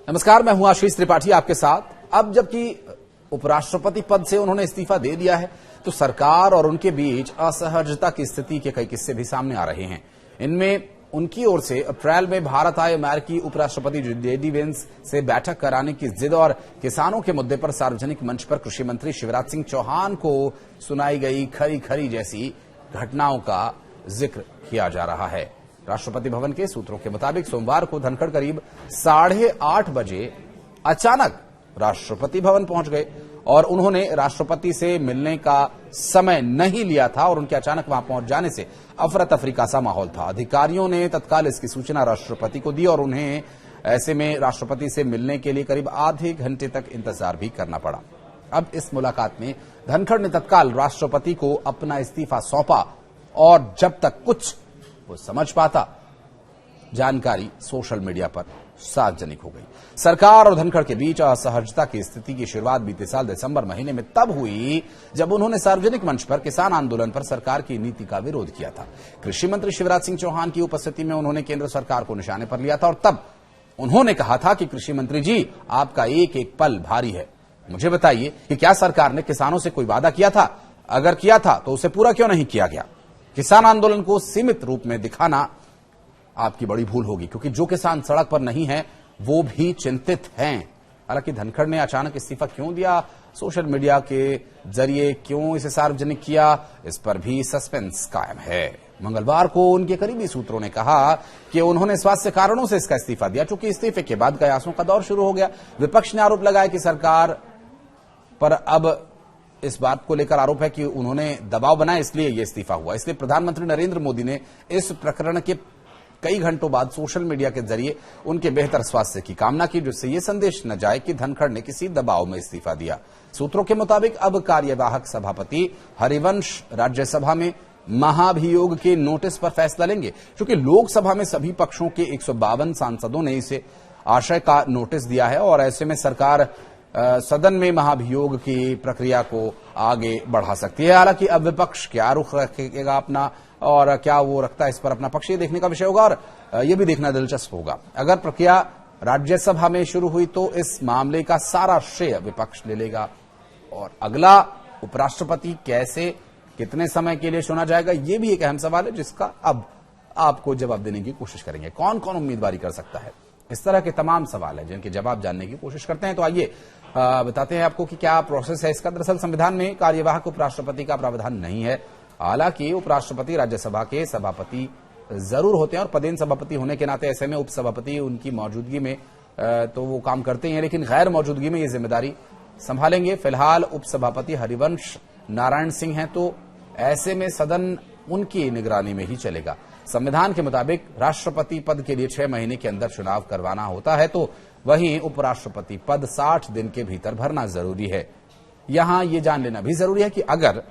नमस्कार, मैं हूं आशीष त्रिपाठी आपके साथ। अब जबकि उपराष्ट्रपति पद से उन्होंने इस्तीफा दे दिया है तो सरकार और उनके बीच असहजता की स्थिति के कई किस्से भी सामने आ रहे हैं। इनमें उनकी ओर से अप्रैल में भारत आए अमेरिकी उपराष्ट्रपति जेडी वेंस से बैठक कराने की जिद और किसानों के मुद्दे पर सार्वजनिक मंच पर कृषि मंत्री शिवराज सिंह चौहान को सुनाई गई खरी खरी जैसी घटनाओं का जिक्र किया जा रहा है। राष्ट्रपति भवन के सूत्रों के मुताबिक सोमवार को धनखड़ करीब 8:30 बजे अचानक राष्ट्रपति भवन पहुंच गए और उन्होंने राष्ट्रपति से मिलने का समय नहीं लिया था और उनके अचानक वहां पहुंच जाने से अफरा तफरी का सा माहौल था। अधिकारियों ने तत्काल इसकी सूचना राष्ट्रपति को दी और उन्हें ऐसे में राष्ट्रपति से मिलने के लिए करीब आधे घंटे तक इंतजार भी करना पड़ा। अब इस मुलाकात में धनखड़ ने तत्काल राष्ट्रपति को अपना इस्तीफा सौंपा और जब तक कुछ वो समझ पाता, जानकारी सोशल मीडिया पर सार्वजनिक हो गई। सरकार और धनखड़ के बीच असहजता की स्थिति की शुरुआत बीते साल दिसंबर महीने में तब हुई जब उन्होंने सार्वजनिक मंच पर किसान आंदोलन पर सरकार की नीति का विरोध किया था। कृषि मंत्री शिवराज सिंह चौहान की उपस्थिति में उन्होंने केंद्र सरकार को निशाने पर लिया था और तब उन्होंने कहा था कि कृषि मंत्री जी, आपका एक एक पल भारी है। मुझे बताइए कि क्या सरकार ने किसानों से कोई वादा किया था? अगर किया था तो उसे पूरा क्यों नहीं किया गया? किसान आंदोलन को सीमित रूप में दिखाना आपकी बड़ी भूल होगी, क्योंकि जो किसान सड़क पर नहीं है वो भी चिंतित हैं। हालांकि धनखड़ ने अचानक इस्तीफा क्यों दिया, सोशल मीडिया के जरिए क्यों इसे सार्वजनिक किया, इस पर भी सस्पेंस कायम है। मंगलवार को उनके करीबी सूत्रों ने कहा कि उन्होंने स्वास्थ्य कारणों से इसका इस्तीफा दिया। चूंकि इस्तीफे के बाद कयासों का दौर शुरू हो गया। विपक्ष ने आरोप लगाया कि सरकार पर अब इस बात को लेकर आरोप है कि उन्होंने दबाव बनाया, इसलिए यह इस्तीफा हुआ। इसलिए प्रधानमंत्री नरेंद्र मोदी ने इस प्रकरण के कई घंटों बाद सोशल मीडिया के जरिए उनके बेहतर स्वास्थ्य की कामना की, जिससे यह संदेश न जाए कि धनखड़ ने किसी दबाव में इस्तीफा दिया। सूत्रों के मुताबिक अब कार्यवाहक सभापति हरिवंश राज्यसभा में महाभियोग के नोटिस पर फैसला लेंगे। क्योंकि लोकसभा में सभी पक्षों के 152 सांसदों ने इसे आशय का नोटिस दिया है और ऐसे में सरकार सदन में महाभियोग की प्रक्रिया को आगे बढ़ा सकती है। हालांकि अब विपक्ष क्या रुख रखेगा अपना और क्या वो रखता है, इस पर अपना पक्ष ये देखने का विषय होगा और ये भी देखना दिलचस्प होगा। अगर प्रक्रिया राज्यसभा में शुरू हुई तो इस मामले का सारा श्रेय विपक्ष ले लेगा और अगला उपराष्ट्रपति कैसे, कितने समय के लिए चुना जाएगा, ये भी एक अहम सवाल है जिसका अब आपको जवाब देने की कोशिश करेंगे। कौन कौन उम्मीदवारी कर सकता है, इस तरह के तमाम सवाल हैं जिनके जवाब जानने की कोशिश करते हैं। तो आइए बताते हैं आपको कि क्या प्रोसेस है इसका। दरअसल संविधान में कार्यवाहक उपराष्ट्रपति का प्रावधान नहीं है। हालांकि उपराष्ट्रपति राज्यसभा के सभापति जरूर होते हैं और पदेन सभापति होने के नाते ऐसे में उपसभापति उनकी मौजूदगी में तो वो काम करते हैं, लेकिन गैर मौजूदगी में ये जिम्मेदारी संभालेंगे। फिलहाल उपसभापति हरिवंश नारायण सिंह हैं, तो ऐसे में सदन उनकी निगरानी में ही चलेगा। संविधान के मुताबिक राष्ट्रपति पद के लिए 6 महीने के अंदर चुनाव करवाना होता है, तो वहीं उपराष्ट्रपति पद 60 दिन के भीतर भरना जरूरी है। यहां यह जान लेना भी जरूरी है कि अगर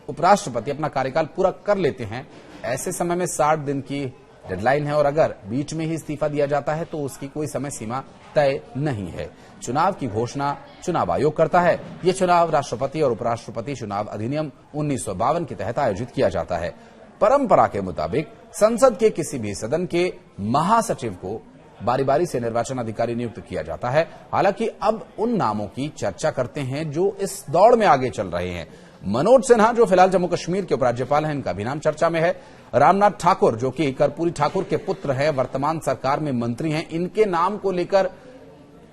उपराष्ट्रपति अपना कार्यकाल पूरा कर लेते हैं, ऐसे समय में 60 दिन की डेडलाइन है और अगर बीच में ही इस्तीफा दिया जाता है तो उसकी कोई समय सीमा तय नहीं है। चुनाव की घोषणा चुनाव आयोग करता है। यह चुनाव राष्ट्रपति और उपराष्ट्रपति चुनाव अधिनियम 1952 के तहत आयोजित किया जाता है। परंपरा के मुताबिक संसद के किसी भी सदन के महासचिव को बारी बारी से निर्वाचन अधिकारी नियुक्त किया जाता है। हालांकि अब उन नामों की चर्चा करते हैं जो इस दौड़ में आगे चल रहे हैं। मनोज सिन्हा जो फिलहाल जम्मू कश्मीर के उपराज्यपाल हैं, इनका भी नाम चर्चा में है। रामनाथ ठाकुर जो कि कर्पूरी ठाकुर के पुत्र हैं, वर्तमान सरकार में मंत्री हैं, इनके नाम को लेकर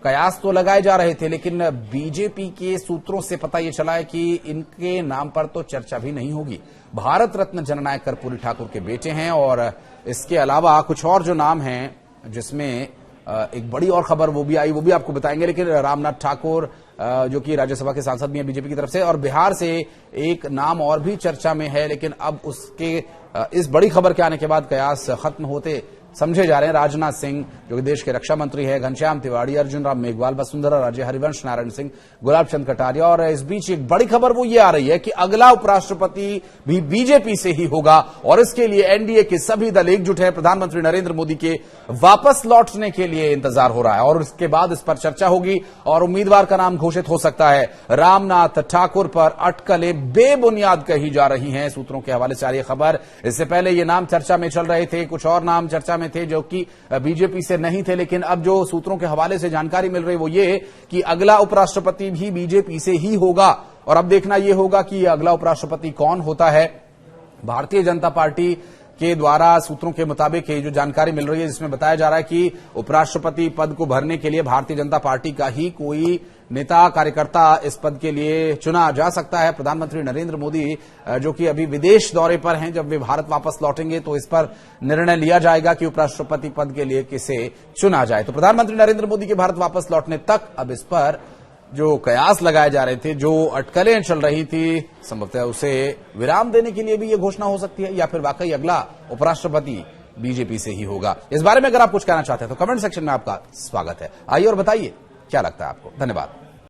कयास तो लगाए जा रहे थे, लेकिन बीजेपी के सूत्रों से पता यह चला है कि इनके नाम पर तो चर्चा भी नहीं होगी। भारत रत्न जननायक कर्पूरी ठाकुर के बेटे हैं और इसके अलावा कुछ और जो नाम हैं, जिसमें एक बड़ी और खबर वो भी आई, वो भी आपको बताएंगे। लेकिन रामनाथ ठाकुर जो कि राज्यसभा के सांसद भी हैं बीजेपि की तरफ से, और बिहार से एक नाम और भी चर्चा में है, लेकिन अब उसके इस बड़ी खबर के आने के बाद कयास खत्म होते समझे जा रहे हैं। राजनाथ सिंह जो कि देश के रक्षा मंत्री हैं, घनश्याम तिवाड़ी, अर्जुन राम मेघवाल, वसुंधरा राजे, हरिवंश नारायण सिंह, गुलाब चंद कटारिया, और इस बीच एक बड़ी खबर वो ये आ रही है कि अगला उपराष्ट्रपति भी बीजेपी से ही होगा और इसके लिए एनडीए के सभी दल एकजुट है। प्रधानमंत्री नरेंद्र मोदी के वापस लौटने के लिए इंतजार हो रहा है और उसके बाद इस पर चर्चा होगी और उम्मीदवार का नाम घोषित हो सकता है। रामनाथ ठाकुर पर अटकलें बेबुनियाद कही जा रही हैं, सूत्रों के हवाले से आ रही खबर। इससे पहले ये नाम चर्चा में चल रहे थे, कुछ और नाम चर्चा में थे जो कि बीजेपी से से नहीं थे, लेकिन अब जो सूत्रों के हवाले से जानकारी मिल रही वो ये कि अगला उपराष्ट्रपति भी बीजेपी से ही होगा। और अब देखना यह होगा कि अगला उपराष्ट्रपति कौन होता है। भारतीय जनता पार्टी के द्वारा सूत्रों के मुताबिक ये जो जानकारी मिल रही है, जिसमें बताया जा रहा है कि उपराष्ट्रपति पद को भरने के लिए भारतीय जनता पार्टी का ही कोई नेता कार्यकर्ता इस पद के लिए चुना जा सकता है। प्रधानमंत्री नरेंद्र मोदी जो कि अभी विदेश दौरे पर हैं, जब वे भारत वापस लौटेंगे तो इस पर निर्णय लिया जाएगा कि उपराष्ट्रपति पद के लिए किसे चुना जाए। तो प्रधानमंत्री नरेंद्र मोदी के भारत वापस लौटने तक अब इस पर जो कयास लगाए जा रहे थे, जो अटकलें चल रही थी, संभवतः उसे विराम देने के लिए भी यह घोषणा हो सकती है, या फिर वाकई अगला उपराष्ट्रपति बीजेपी से ही होगा। इस बारे में अगर आप कुछ कहना चाहते हैं तो कमेंट सेक्शन में आपका स्वागत है। आइए और बताइए क्या लगता है आपको। धन्यवाद।